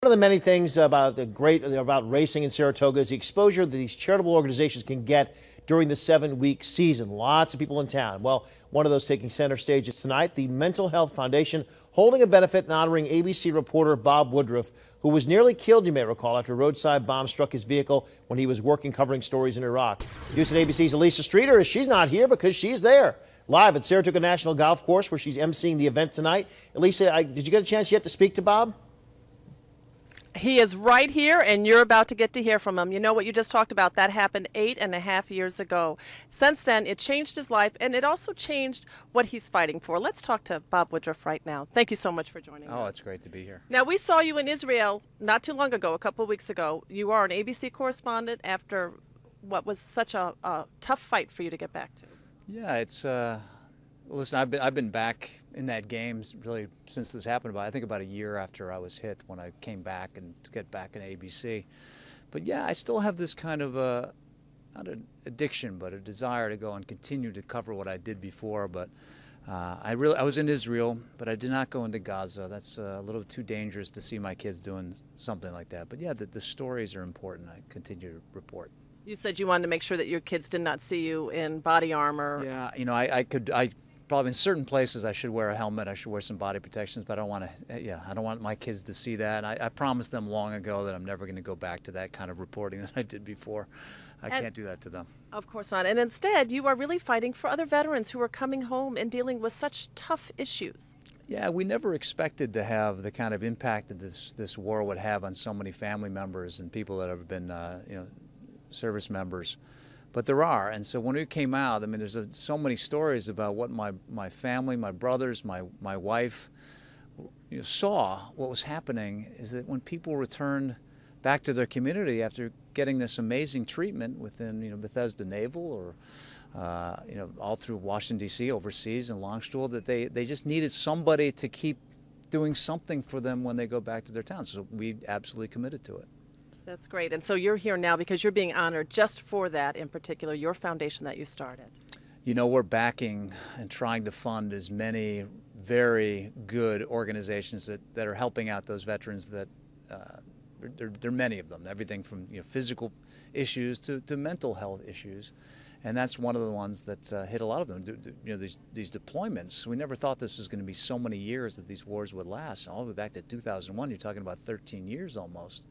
One of the many things about racing in Saratoga is the exposure that these charitable organizations can get during the 7-week season. Lots of people in town. Well, one of those taking center stage is tonight, the Mental Health Foundation holding a benefit and honoring ABC reporter Bob Woodruff, who was nearly killed, you may recall, after a roadside bomb struck his vehicle when he was working covering stories in Iraq. Houston ABC's Elisa Streeter, she's not here because she's there, live at Saratoga National Golf Course, where she's emceeing the event tonight. Elisa, did you get a chance yet to speak to Bob? He is right here, and you're about to get to hear from him. You know what you just talked about? That happened 8.5 years ago. Since then, it changed his life, and it also changed what he's fighting for. Let's talk to Bob Woodruff right now. Thank you so much for joining us. Oh, it's great to be here. Now, we saw you in Israel not too long ago, a couple of weeks ago. You are an ABC correspondent after what was such a tough fight for you to get back to. Yeah, it's listen, I've been back in that game really since this happened. I think about a year after I was hit when I came back and to get back in ABC. But yeah, I still have this kind of not an addiction, but a desire to go and continue to cover what I did before. But I was in Israel, but I did not go into Gaza. That's a little too dangerous to see my kids doing something like that. But yeah, the stories are important. I continue to report. You said you wanted to make sure that your kids did not see you in body armor. Yeah, you know, I probably in certain places I should wear a helmet, I should wear some body protections, but I don't want to, I don't want my kids to see that. I promised them long ago that I'm never going to go back to that kind of reporting that I did before. I can't do that to them. Of course not. And instead, you are really fighting for other veterans who are coming home and dealing with such tough issues. Yeah, we never expected to have the kind of impact that this war would have on so many family members and people that have been, service members. But there are, and so when it came out, I mean, there's so many stories about what my family, my brothers, my wife saw. What was happening is that when people returned back to their community after getting this amazing treatment within Bethesda Naval or all through Washington D.C., overseas and Longstool, that they just needed somebody to keep doing something for them when they go back to their towns. So we absolutely committed to it. That's great. And so you're here now because you're being honored just for that, in particular, your foundation that you started. You know, we're backing and trying to fund as many very good organizations that are helping out those veterans that there are many of them, everything from physical issues to mental health issues. And that's one of the ones that hit a lot of them. These deployments, we never thought this was going to be so many years that these wars would last. All the way back to 2001, you're talking about 13 years almost.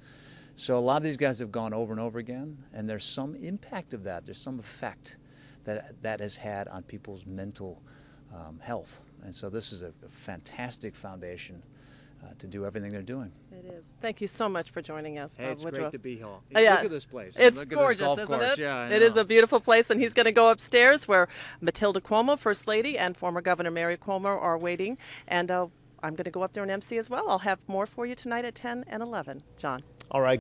So a lot of these guys have gone over and over again, and there's some impact of that. There's some effect that has had on people's mental health. And so this is a fantastic foundation to do everything they're doing. It is. Thank you so much for joining us, Bob It's Woodruff. great to be here. Yeah. Look at this place. It's Look gorgeous, at this golf isn't course. it? Yeah, It is a beautiful place, and he's going to go upstairs where Matilda Cuomo, First Lady, and former Governor Mary Cuomo are waiting. And I'm going to go up there and MC as well. I'll have more for you tonight at 10 and 11. John. All right.